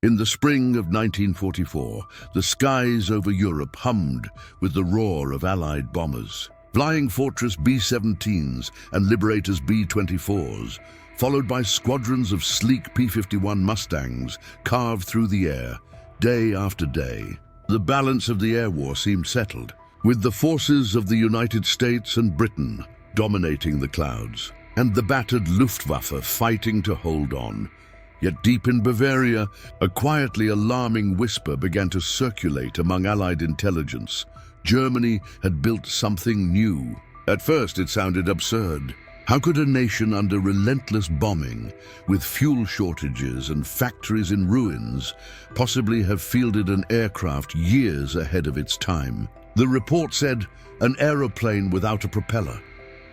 In the spring of 1944, the skies over Europe hummed with the roar of Allied bombers. Flying Fortress B-17s and Liberators B-24s, followed by squadrons of sleek P-51 Mustangs, carved through the air, day after day. The balance of the air war seemed settled, with the forces of the United States and Britain dominating the clouds, and the battered Luftwaffe fighting to hold on. Yet deep in Bavaria, a quietly alarming whisper began to circulate among Allied intelligence. Germany had built something new. At first it sounded absurd. How could a nation under relentless bombing, with fuel shortages and factories in ruins, possibly have fielded an aircraft years ahead of its time? The report said, an aeroplane without a propeller.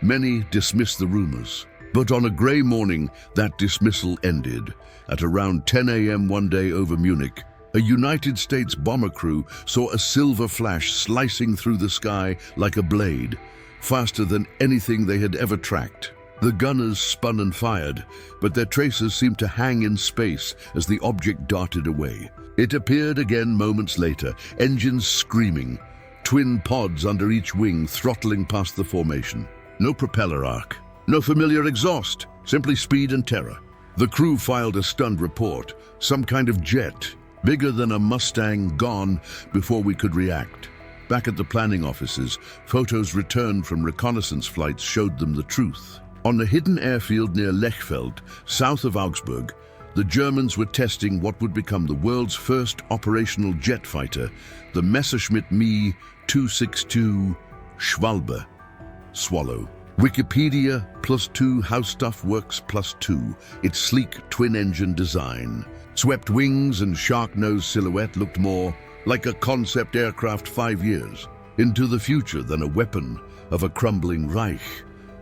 Many dismissed the rumors. But on a grey morning, that dismissal ended. At around 10 a.m. one day over Munich, a United States bomber crew saw a silver flash slicing through the sky like a blade, faster than anything they had ever tracked. The gunners spun and fired, but their tracers seemed to hang in space as the object darted away. It appeared again moments later, engines screaming, twin pods under each wing throttling past the formation. No propeller arc, no familiar exhaust, simply speed and terror. The crew filed a stunned report, some kind of jet, bigger than a Mustang, gone before we could react. Back at the planning offices, photos returned from reconnaissance flights showed them the truth. On a hidden airfield near Lechfeld, south of Augsburg, the Germans were testing what would become the world's first operational jet fighter, the Messerschmitt Me 262 Schwalbe, Swallow. Wikipedia +2 How Stuff Works +2, its sleek twin-engine design. Swept wings and shark-nosed silhouette looked more like a concept aircraft 5 years into the future than a weapon of a crumbling Reich.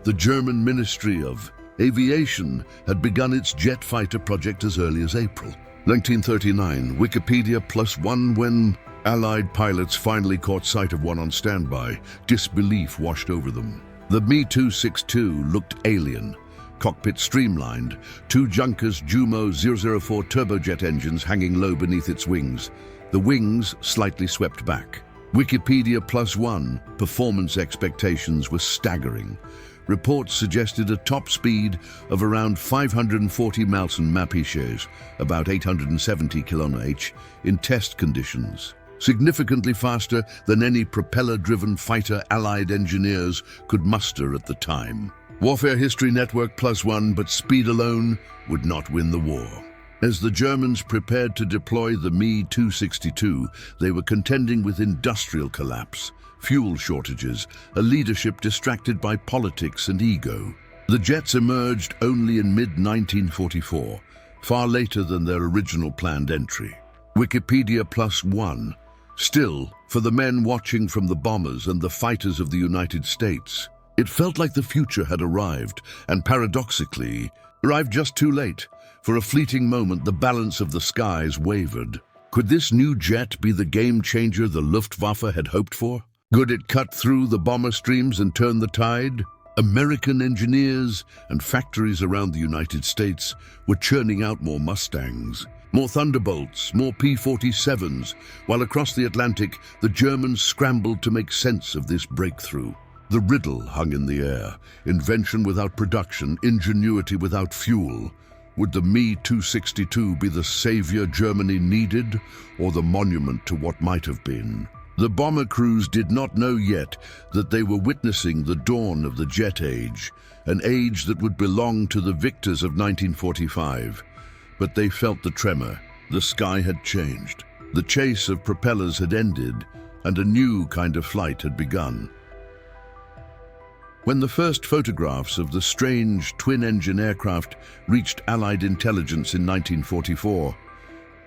The German Ministry of Aviation had begun its jet fighter project as early as April 1939. Wikipedia +1 When Allied pilots finally caught sight of one on standby, disbelief washed over them. The Me-262 looked alien. Cockpit streamlined, two Junkers Jumo 004 turbojet engines hanging low beneath its wings, the wings slightly swept back. Wikipedia +1 performance expectations were staggering. Reports suggested a top speed of around 540 miles an hour, about 870 km/h, in test conditions. Significantly faster than any propeller-driven fighter Allied engineers could muster at the time. Warfare History Network +1, but speed alone would not win the war. As the Germans prepared to deploy the Me-262, they were contending with industrial collapse, fuel shortages, a leadership distracted by politics and ego. The jets emerged only in mid-1944, far later than their original planned entry. Wikipedia +1. Still, for the men watching from the bombers and the fighters of the United States, it felt like the future had arrived, and paradoxically, arrived just too late. For a fleeting moment, the balance of the skies wavered. Could this new jet be the game-changer the Luftwaffe had hoped for? Could it cut through the bomber streams and turn the tide? American engineers and factories around the United States were churning out more Mustangs, more Thunderbolts, more P-47s, while across the Atlantic, the Germans scrambled to make sense of this breakthrough. The riddle hung in the air: invention without production, ingenuity without fuel. Would the Me-262 be the savior Germany needed, or the monument to what might have been? The bomber crews did not know yet that they were witnessing the dawn of the jet age, an age that would belong to the victors of 1945. But they felt the tremor. The sky had changed. The chase of propellers had ended, and a new kind of flight had begun. When the first photographs of the strange twin-engine aircraft reached Allied intelligence in 1944,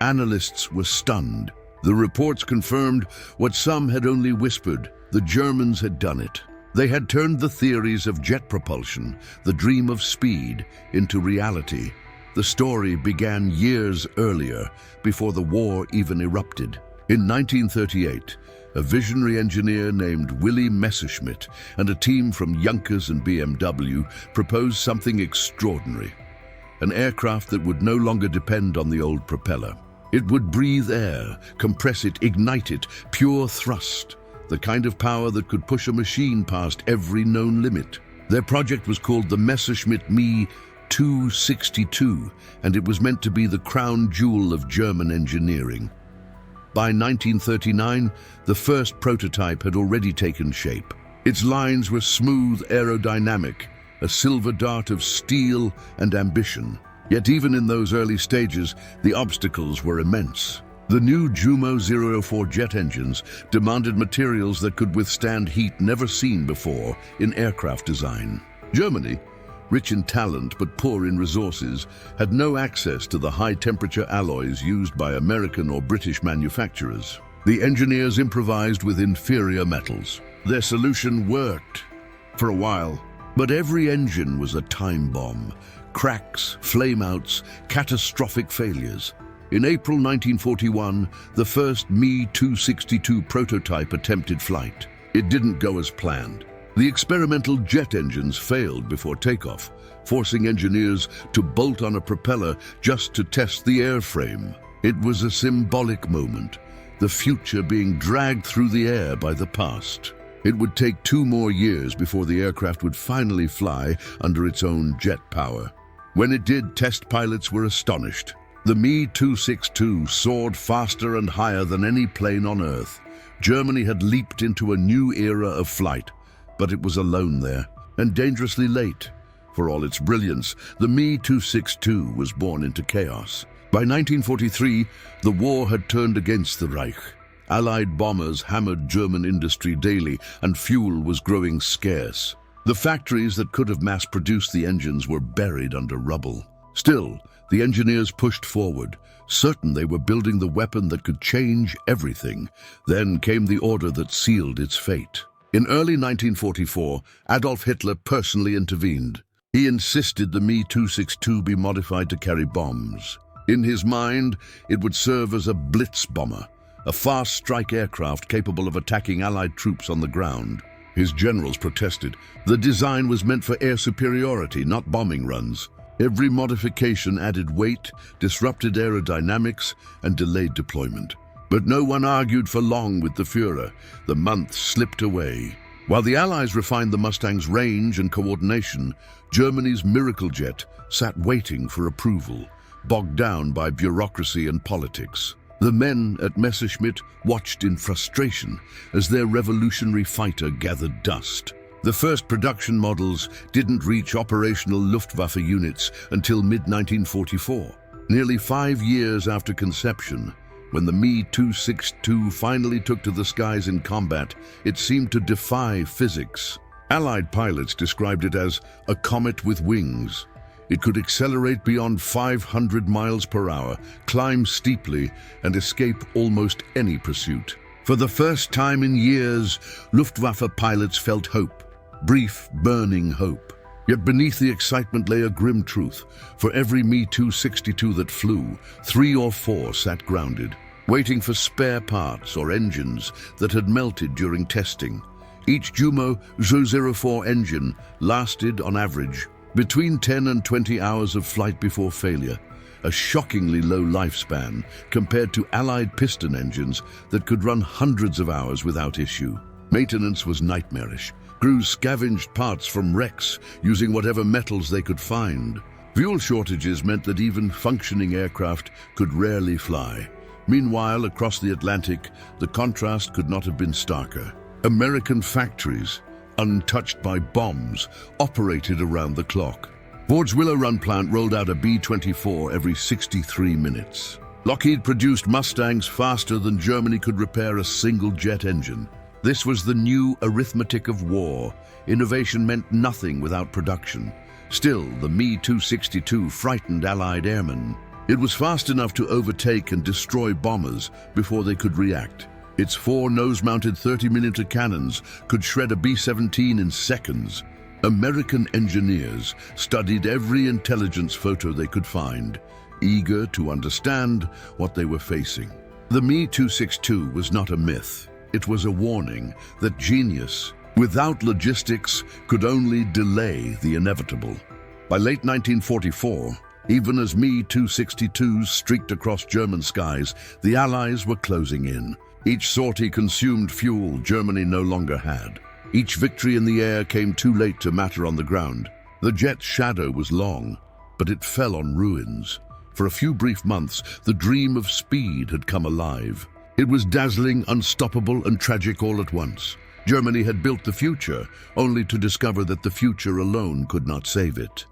analysts were stunned. The reports confirmed what some had only whispered: the Germans had done it. They had turned the theories of jet propulsion, the dream of speed, into reality. The story began years earlier, before the war even erupted. In 1938, a visionary engineer named Willy Messerschmitt and a team from Junkers and BMW proposed something extraordinary: an aircraft that would no longer depend on the old propeller. It would breathe air, compress it, ignite it, pure thrust, the kind of power that could push a machine past every known limit. Their project was called the Messerschmitt Me 262, and it was meant to be the crown jewel of German engineering. By 1939, the first prototype had already taken shape. Its lines were smooth, aerodynamic, a silver dart of steel and ambition. Yet even in those early stages, the obstacles were immense. The new Jumo 004 jet engines demanded materials that could withstand heat never seen before in aircraft design. Germany, rich in talent but poor in resources, had no access to the high-temperature alloys used by American or British manufacturers. The engineers improvised with inferior metals. Their solution worked for a while, but every engine was a time bomb. Cracks, flameouts, catastrophic failures. In April 1941, the first Me 262 prototype attempted flight. It didn't go as planned. The experimental jet engines failed before takeoff, forcing engineers to bolt on a propeller just to test the airframe. It was a symbolic moment, the future being dragged through the air by the past. It would take 2 more years before the aircraft would finally fly under its own jet power. When it did, test pilots were astonished. The Me 262 soared faster and higher than any plane on Earth. Germany had leaped into a new era of flight, but it was alone there, and dangerously late. For all its brilliance, the Me 262 was born into chaos. By 1943, the war had turned against the Reich. Allied bombers hammered German industry daily, and fuel was growing scarce. The factories that could have mass-produced the engines were buried under rubble. Still, the engineers pushed forward, certain they were building the weapon that could change everything. Then came the order that sealed its fate. In early 1944, Adolf Hitler personally intervened. He insisted the Me 262 be modified to carry bombs. In his mind, it would serve as a blitz bomber, a fast strike aircraft capable of attacking Allied troops on the ground. His generals protested. The design was meant for air superiority, not bombing runs. Every modification added weight, disrupted aerodynamics, and delayed deployment. But no one argued for long with the Führer. The months slipped away. While the Allies refined the Mustang's range and coordination, Germany's miracle jet sat waiting for approval, bogged down by bureaucracy and politics. The men at Messerschmitt watched in frustration as their revolutionary fighter gathered dust. The first production models didn't reach operational Luftwaffe units until mid-1944, nearly 5 years after conception. When the Me 262 finally took to the skies in combat, it seemed to defy physics. Allied pilots described it as a comet with wings. It could accelerate beyond 500 miles per hour, climb steeply, and escape almost any pursuit. For the first time in years, Luftwaffe pilots felt hope, brief, burning hope. Yet beneath the excitement lay a grim truth. For every Me 262 that flew, 3 or 4 sat grounded, waiting for spare parts or engines that had melted during testing. Each Jumo 004 engine lasted, on average, between 10 and 20 hours of flight before failure, a shockingly low lifespan compared to Allied piston engines that could run hundreds of hours without issue. Maintenance was nightmarish. Crews scavenged parts from wrecks using whatever metals they could find. Fuel shortages meant that even functioning aircraft could rarely fly. Meanwhile, across the Atlantic, the contrast could not have been starker. American factories, untouched by bombs, operated around the clock. Ford's Willow Run plant rolled out a B-24 every 63 minutes. Lockheed produced Mustangs faster than Germany could repair a single jet engine. This was the new arithmetic of war. Innovation meant nothing without production. Still, the Me 262 frightened Allied airmen. It was fast enough to overtake and destroy bombers before they could react. Its 4 nose-mounted 30mm cannons could shred a B-17 in seconds. American engineers studied every intelligence photo they could find, eager to understand what they were facing. The Me 262 was not a myth. It was a warning that genius, without logistics, could only delay the inevitable. By late 1944, Even as Me-262s streaked across German skies, the Allies were closing in. Each sortie consumed fuel Germany no longer had. Each victory in the air came too late to matter on the ground. The jet's shadow was long, but it fell on ruins. For a few brief months, the dream of speed had come alive. It was dazzling, unstoppable, and tragic all at once. Germany had built the future, only to discover that the future alone could not save it.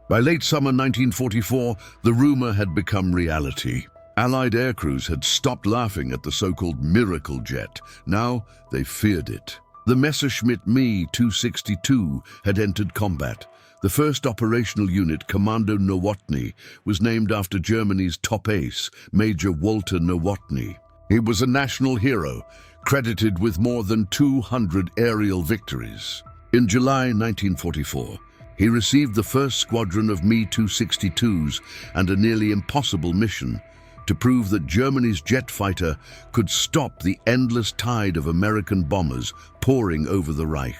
By late summer 1944, the rumor had become reality. Allied aircrews had stopped laughing at the so-called miracle jet. Now they feared it. The Messerschmitt Me 262 had entered combat. The first operational unit, Commando Nowotny, was named after Germany's top ace, Major Walter Nowotny. He was a national hero, credited with more than 200 aerial victories. In July 1944, he received the first squadron of Me-262s and a nearly impossible mission to prove that Germany's jet fighter could stop the endless tide of American bombers pouring over the Reich.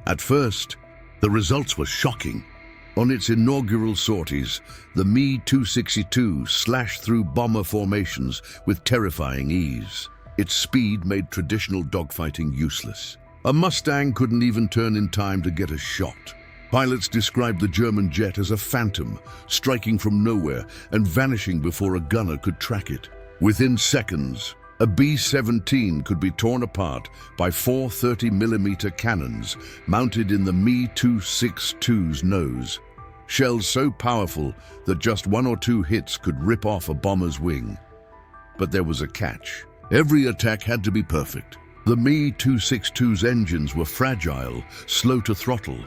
At first, the results were shocking. On its inaugural sorties, the Me-262 slashed through bomber formations with terrifying ease. Its speed made traditional dogfighting useless. A Mustang couldn't even turn in time to get a shot. Pilots described the German jet as a phantom, striking from nowhere and vanishing before a gunner could track it. Within seconds, a B-17 could be torn apart by four 30mm cannons mounted in the Me-262's nose. Shells so powerful that just one or two hits could rip off a bomber's wing. But there was a catch. Every attack had to be perfect. The Me-262's engines were fragile, slow to throttle,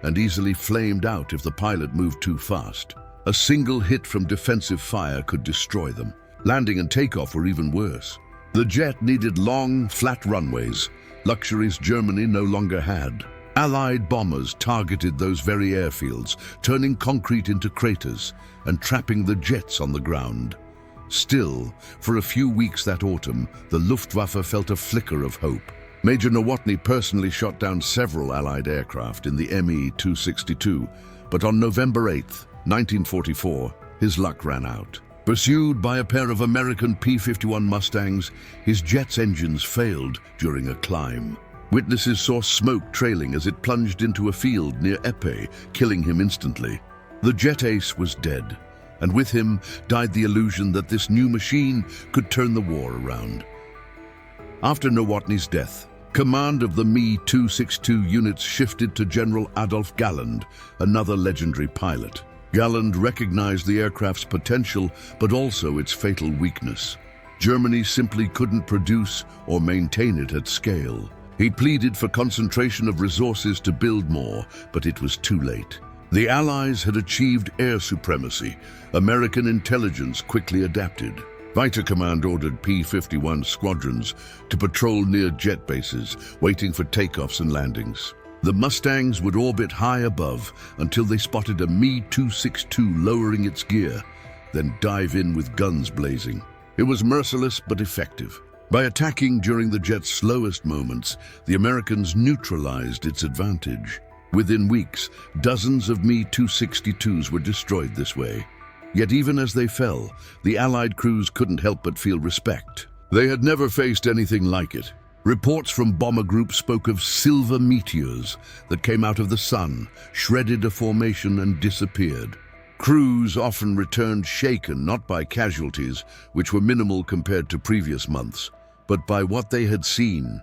and easily flamed out if the pilot moved too fast. A single hit from defensive fire could destroy them. Landing and takeoff were even worse. The jet needed long, flat runways, luxuries Germany no longer had. Allied bombers targeted those very airfields, turning concrete into craters and trapping the jets on the ground. Still, for a few weeks that autumn, the Luftwaffe felt a flicker of hope. Major Nowotny personally shot down several Allied aircraft in the Me-262, but on November 8, 1944, his luck ran out. Pursued by a pair of American P-51 Mustangs, his jet's engines failed during a climb. Witnesses saw smoke trailing as it plunged into a field near Epes, killing him instantly. The jet ace was dead, and with him died the illusion that this new machine could turn the war around. After Nowotny's death, command of the Me-262 units shifted to General Adolf Galland, another legendary pilot. Galland recognized the aircraft's potential, but also its fatal weakness. Germany simply couldn't produce or maintain it at scale. He pleaded for concentration of resources to build more, but it was too late. The Allies had achieved air supremacy. American intelligence quickly adapted. Fighter Command ordered P-51 squadrons to patrol near jet bases, waiting for takeoffs and landings. The Mustangs would orbit high above until they spotted a Me-262 lowering its gear, then dive in with guns blazing. It was merciless but effective. By attacking during the jet's slowest moments, the Americans neutralized its advantage. Within weeks, dozens of Me-262s were destroyed this way. Yet even as they fell, the Allied crews couldn't help but feel respect. They had never faced anything like it. Reports from bomber groups spoke of silver meteors that came out of the sun, shredded a formation and disappeared. Crews often returned shaken not by casualties, which were minimal compared to previous months, but by what they had seen,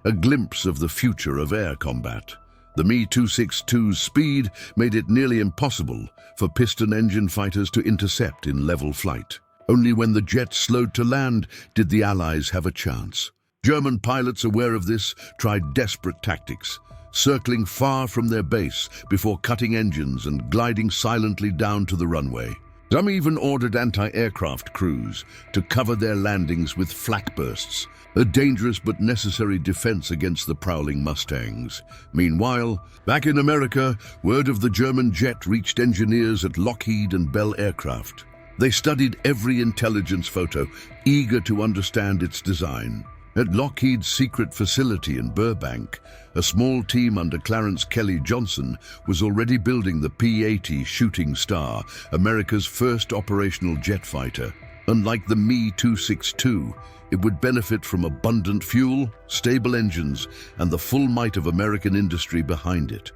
a glimpse of the future of air combat. The Me-262's speed made it nearly impossible for piston engine fighters to intercept in level flight. Only when the jet slowed to land did the Allies have a chance. German pilots, aware of this, tried desperate tactics, circling far from their base before cutting engines and gliding silently down to the runway. Some even ordered anti-aircraft crews to cover their landings with flak bursts, a dangerous but necessary defense against the prowling Mustangs. Meanwhile, back in America, word of the German jet reached engineers at Lockheed and Bell Aircraft. They studied every intelligence photo, eager to understand its design. At Lockheed's secret facility in Burbank, a small team under Clarence Kelly Johnson was already building the P-80 Shooting Star, America's first operational jet fighter. Unlike the Me-262, it would benefit from abundant fuel, stable engines, and the full might of American industry behind it.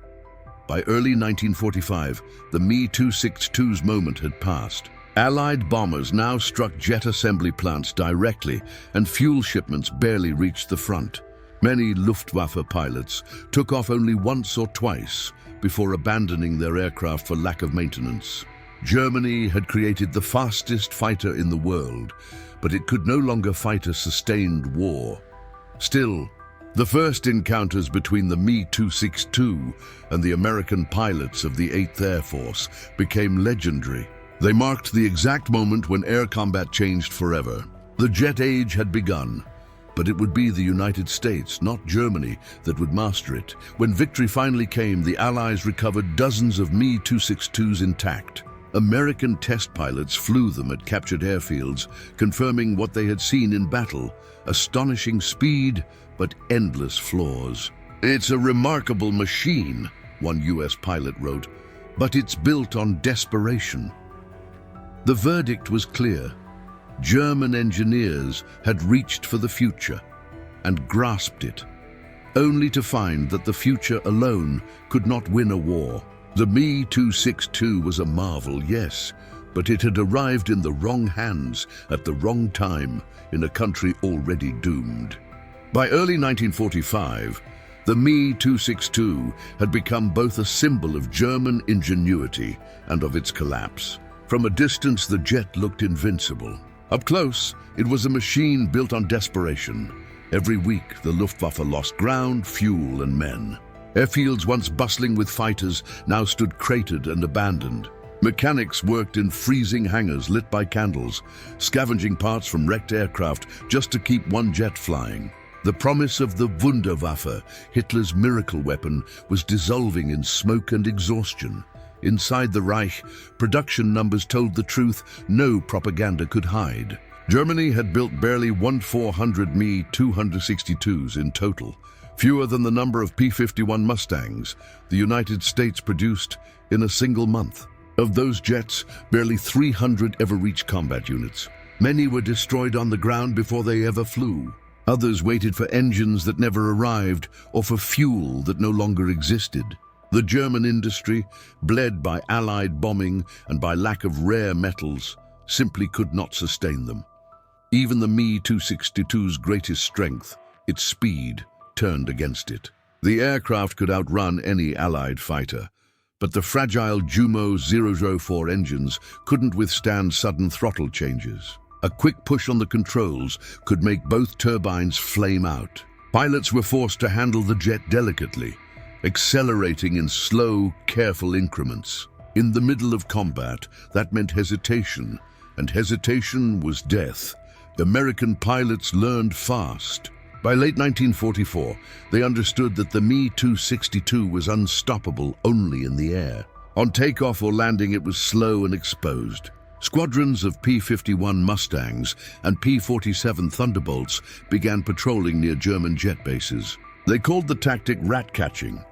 By early 1945, the Me-262's moment had passed. Allied bombers now struck jet assembly plants directly, and fuel shipments barely reached the front. Many Luftwaffe pilots took off only once or twice before abandoning their aircraft for lack of maintenance. Germany had created the fastest fighter in the world, but it could no longer fight a sustained war. Still, the first encounters between the Me-262 and the American pilots of the 8th Air Force became legendary. They marked the exact moment when air combat changed forever. The jet age had begun, but it would be the United States, not Germany, that would master it. When victory finally came, the Allies recovered dozens of Me-262s intact. American test pilots flew them at captured airfields, confirming what they had seen in battle: astonishing speed, but endless flaws. "It's a remarkable machine," one US pilot wrote, "but it's built on desperation." The verdict was clear. German engineers had reached for the future and grasped it, only to find that the future alone could not win a war. The Me-262 was a marvel, yes, but it had arrived in the wrong hands at the wrong time in a country already doomed. By early 1945, the Me-262 had become both a symbol of German ingenuity and of its collapse. From a distance, the jet looked invincible. Up close, it was a machine built on desperation. Every week, the Luftwaffe lost ground, fuel, and men. Airfields once bustling with fighters now stood cratered and abandoned. Mechanics worked in freezing hangars lit by candles, scavenging parts from wrecked aircraft just to keep one jet flying. The promise of the Wunderwaffe, Hitler's miracle weapon, was dissolving in smoke and exhaustion. Inside the Reich, production numbers told the truth no propaganda could hide. Germany had built barely 1,400 Me-262s in total, fewer than the number of P-51 Mustangs the United States produced in a single month. Of those jets, barely 300 ever reached combat units. Many were destroyed on the ground before they ever flew. Others waited for engines that never arrived or for fuel that no longer existed. The German industry, bled by Allied bombing and by lack of rare metals, simply could not sustain them. Even the Me-262's greatest strength, its speed, turned against it. The aircraft could outrun any Allied fighter, but the fragile Jumo 004 engines couldn't withstand sudden throttle changes. A quick push on the controls could make both turbines flame out. Pilots were forced to handle the jet delicately, accelerating in slow, careful increments. In the middle of combat, that meant hesitation, and hesitation was death. American pilots learned fast. By late 1944, they understood that the Me-262 was unstoppable only in the air. On takeoff or landing, it was slow and exposed. Squadrons of P-51 Mustangs and P-47 Thunderbolts began patrolling near German jet bases. They called the tactic rat-catching.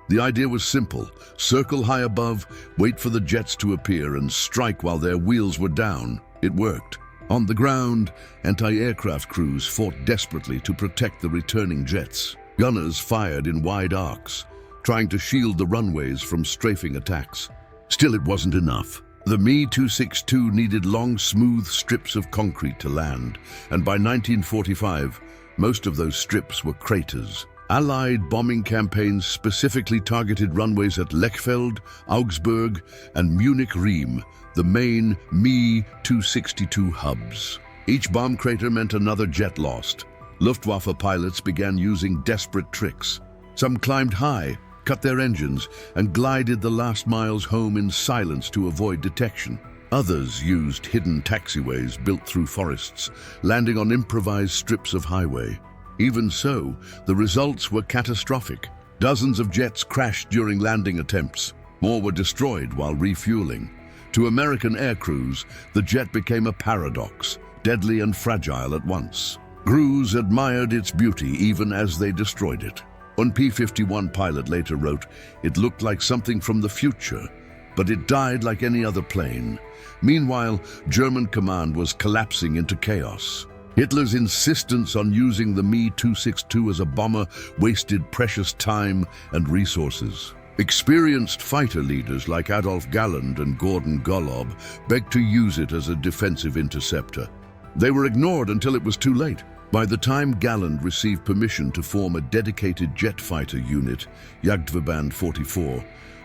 The idea was simple: circle high above, wait for the jets to appear, and strike while their wheels were down. It worked. On the ground, anti-aircraft crews fought desperately to protect the returning jets. Gunners fired in wide arcs, trying to shield the runways from strafing attacks. Still, it wasn't enough. The Me-262 needed long, smooth strips of concrete to land, and by 1945, most of those strips were craters. Allied bombing campaigns specifically targeted runways at Lechfeld, Augsburg, and Munich-Riem, the main Me-262 hubs. Each bomb crater meant another jet lost. Luftwaffe pilots began using desperate tricks. Some climbed high, cut their engines, and glided the last miles home in silence to avoid detection. Others used hidden taxiways built through forests, landing on improvised strips of highway. Even so, the results were catastrophic. Dozens of jets crashed during landing attempts. More were destroyed while refueling. To American air crews, the jet became a paradox, deadly and fragile at once. Crews admired its beauty even as they destroyed it. One P-51 pilot later wrote, "It looked like something from the future, but it died like any other plane." Meanwhile, German command was collapsing into chaos. Hitler's insistence on using the Me-262 as a bomber wasted precious time and resources. Experienced fighter leaders like Adolf Galland and Gordon Golob begged to use it as a defensive interceptor. They were ignored until it was too late. By the time Galland received permission to form a dedicated jet fighter unit, Jagdverband 44,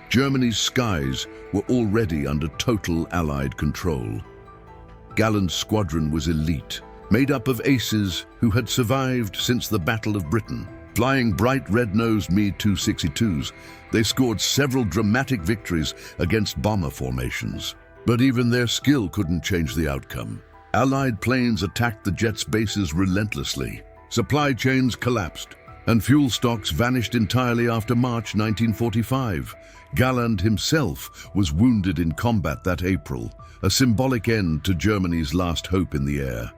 Germany's skies were already under total Allied control. Galland's squadron was elite, made up of aces who had survived since the Battle of Britain. Flying bright red-nosed Me-262s, they scored several dramatic victories against bomber formations. But even their skill couldn't change the outcome. Allied planes attacked the jets' bases relentlessly. Supply chains collapsed, and fuel stocks vanished entirely after March 1945. Galland himself was wounded in combat that April, a symbolic end to Germany's last hope in the air.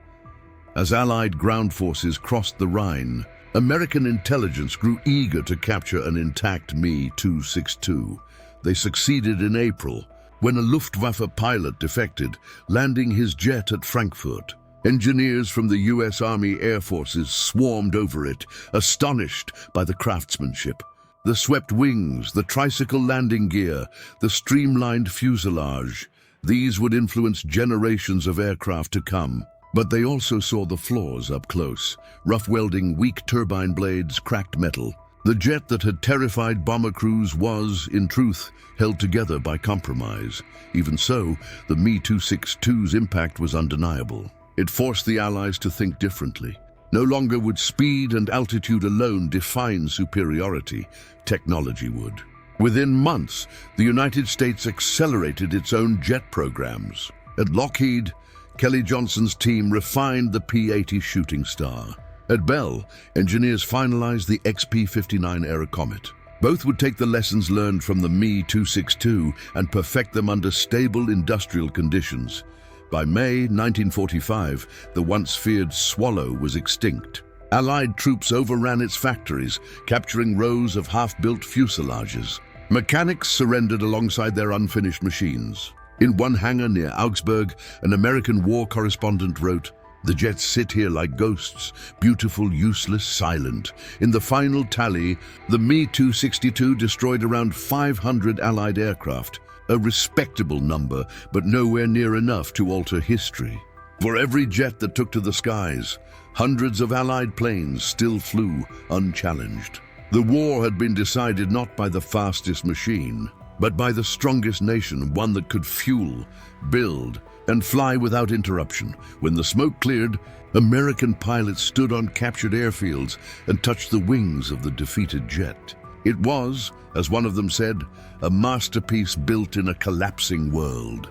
As Allied ground forces crossed the Rhine, American intelligence grew eager to capture an intact Me-262. They succeeded in April, when a Luftwaffe pilot defected, landing his jet at Frankfurt. Engineers from the U.S. Army Air Forces swarmed over it, astonished by the craftsmanship. The swept wings, the tricycle landing gear, the streamlined fuselage, these would influence generations of aircraft to come. But they also saw the flaws up close, rough welding weak turbine blades, cracked metal. The jet that had terrified bomber crews was, in truth, held together by compromise. Even so, the Me-262's impact was undeniable. It forced the Allies to think differently. No longer would speed and altitude alone define superiority, technology would. Within months, the United States accelerated its own jet programs. At Lockheed, Kelly Johnson's team refined the P-80 Shooting Star. At Bell, engineers finalized the XP-59 Aerocomet. Both would take the lessons learned from the Me-262 and perfect them under stable industrial conditions. By May 1945, the once feared Swallow was extinct. Allied troops overran its factories, capturing rows of half-built fuselages. Mechanics surrendered alongside their unfinished machines. In one hangar near Augsburg, an American war correspondent wrote, "The jets sit here like ghosts, beautiful, useless, silent. In the final tally, the Me-262 destroyed around 500 Allied aircraft, a respectable number, but nowhere near enough to alter history. For every jet that took to the skies, hundreds of Allied planes still flew unchallenged. The war had been decided not by the fastest machine, but by the strongest nation, one that could fuel, build, and fly without interruption. When the smoke cleared, American pilots stood on captured airfields and touched the wings of the defeated jet. It was, as one of them said, a masterpiece built in a collapsing world.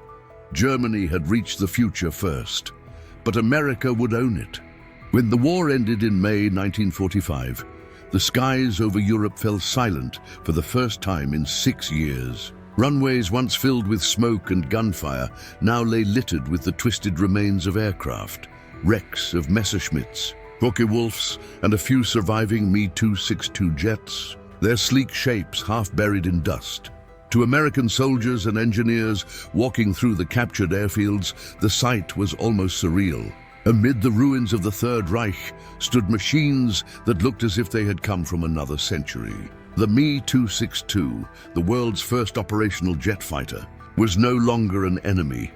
Germany had reached the future first, but America would own it. When the war ended in May 1945, the skies over Europe fell silent for the first time in 6 years. Runways once filled with smoke and gunfire now lay littered with the twisted remains of aircraft, wrecks of Messerschmitts, Focke-Wulfs, and a few surviving Me-262 jets, their sleek shapes half buried in dust. To American soldiers and engineers walking through the captured airfields, the sight was almost surreal. Amid the ruins of the Third Reich stood machines that looked as if they had come from another century. The Me-262, the world's first operational jet fighter, was no longer an enemy.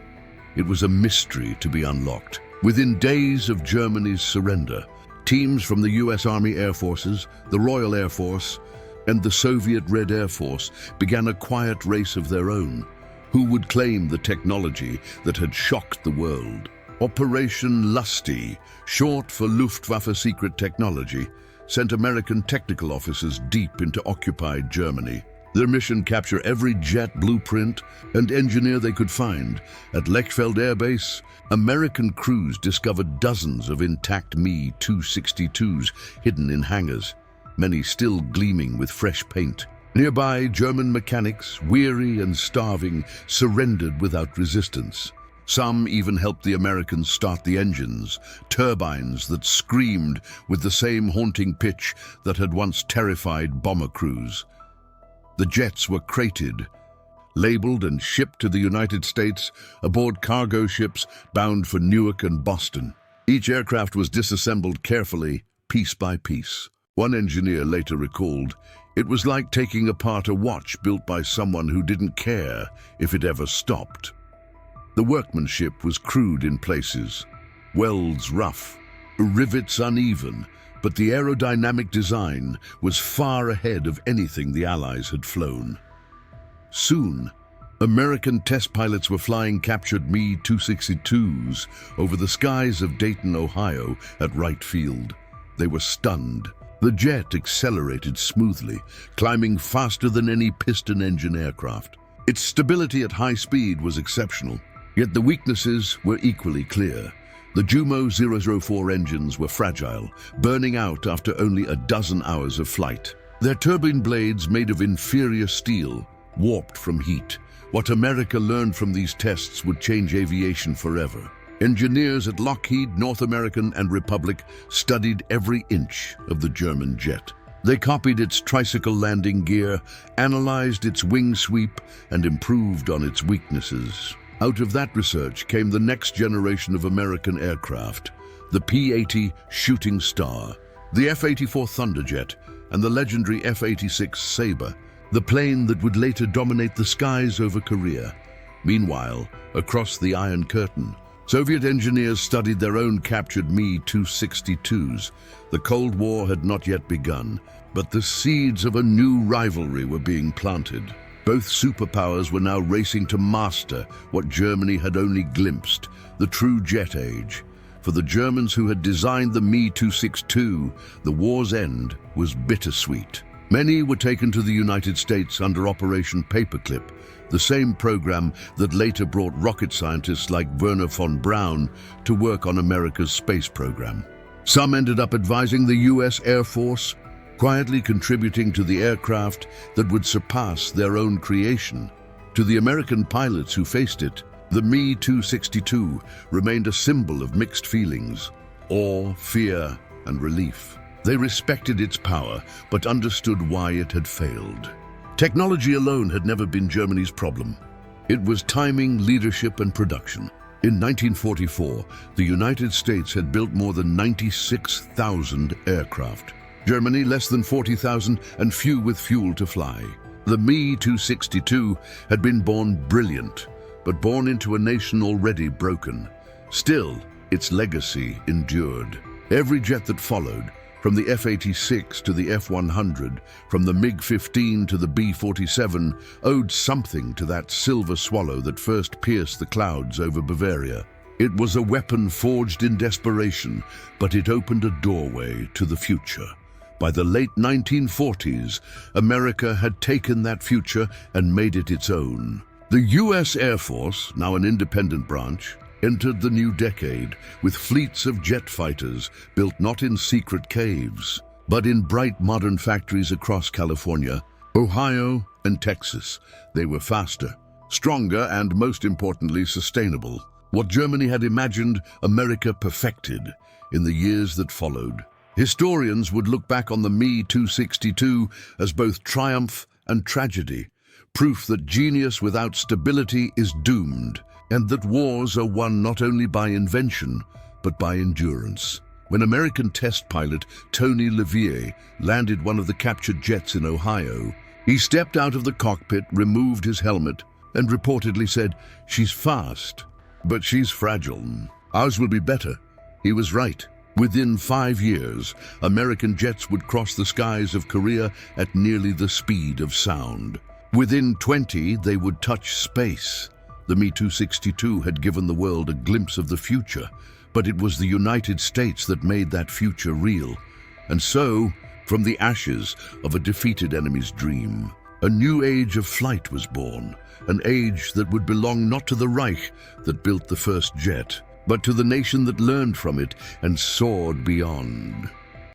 It was a mystery to be unlocked. Within days of Germany's surrender, teams from the U.S. Army Air Forces, the Royal Air Force, and the Soviet Red Air Force began a quiet race of their own. Who would claim the technology that had shocked the world? Operation Lusty, short for Luftwaffe Secret Technology, sent American technical officers deep into occupied Germany. Their mission: capture every jet blueprint and engineer they could find. At Lechfeld Air Base, American crews discovered dozens of intact Me-262s hidden in hangars, many still gleaming with fresh paint. Nearby, German mechanics, weary and starving, surrendered without resistance. Some even helped the Americans start the engines, turbines that screamed with the same haunting pitch that had once terrified bomber crews. The jets were crated, labeled and shipped to the United States aboard cargo ships bound for Newark and Boston. Each aircraft was disassembled carefully, piece by piece. One engineer later recalled, "It was like taking apart a watch built by someone who didn't care if it ever stopped." The workmanship was crude in places, welds rough, rivets uneven, but the aerodynamic design was far ahead of anything the Allies had flown. Soon, American test pilots were flying captured Me 262s over the skies of Dayton, Ohio at Wright Field. They were stunned. The jet accelerated smoothly, climbing faster than any piston-engine aircraft. Its stability at high speed was exceptional. Yet the weaknesses were equally clear. The Jumo 004 engines were fragile, burning out after only a dozen hours of flight. Their turbine blades made of inferior steel, warped from heat. What America learned from these tests would change aviation forever. Engineers at Lockheed, North American, and Republic studied every inch of the German jet. They copied its tricycle landing gear, analyzed its wing sweep, and improved on its weaknesses. Out of that research came the next generation of American aircraft, the P-80 Shooting Star, the F-84 Thunderjet, and the legendary F-86 Sabre, the plane that would later dominate the skies over Korea. Meanwhile, across the Iron Curtain, Soviet engineers studied their own captured Me 262s. The Cold War had not yet begun, but the seeds of a new rivalry were being planted. Both superpowers were now racing to master what Germany had only glimpsed, the true jet age. For the Germans who had designed the Me 262, the war's end was bittersweet. Many were taken to the United States under Operation Paperclip, the same program that later brought rocket scientists like Wernher von Braun to work on America's space program. Some ended up advising the U.S. Air Force, quietly contributing to the aircraft that would surpass their own creation. To the American pilots who faced it, the Me 262 remained a symbol of mixed feelings, awe, fear, and relief. They respected its power, but understood why it had failed. Technology alone had never been Germany's problem. It was timing, leadership, and production. In 1944, the United States had built more than 96,000 aircraft. Germany less than 40,000, and few with fuel to fly. The Me 262 had been born brilliant, but born into a nation already broken. Still, its legacy endured. Every jet that followed, from the F-86 to the F-100, from the MiG-15 to the B-47, owed something to that silver swallow that first pierced the clouds over Bavaria. It was a weapon forged in desperation, but it opened a doorway to the future. By the late 1940s, America had taken that future and made it its own. The U.S. Air Force, now an independent branch, entered the new decade with fleets of jet fighters built not in secret caves, but in bright modern factories across California, Ohio, and Texas. They were faster, stronger, and most importantly, sustainable. What Germany had imagined, America perfected in the years that followed. Historians would look back on the Me 262 as both triumph and tragedy, proof that genius without stability is doomed, and that wars are won not only by invention, but by endurance. When American test pilot Tony Levier landed one of the captured jets in Ohio, he stepped out of the cockpit, removed his helmet, and reportedly said, "She's fast, but she's fragile. Ours will be better." He was right. Within 5 years, American jets would cross the skies of Korea at nearly the speed of sound. Within 20, they would touch space. The Me 262 had given the world a glimpse of the future, but it was the United States that made that future real. And so, from the ashes of a defeated enemy's dream, a new age of flight was born, an age that would belong not to the Reich that built the first jet, but to the nation that learned from it and soared beyond.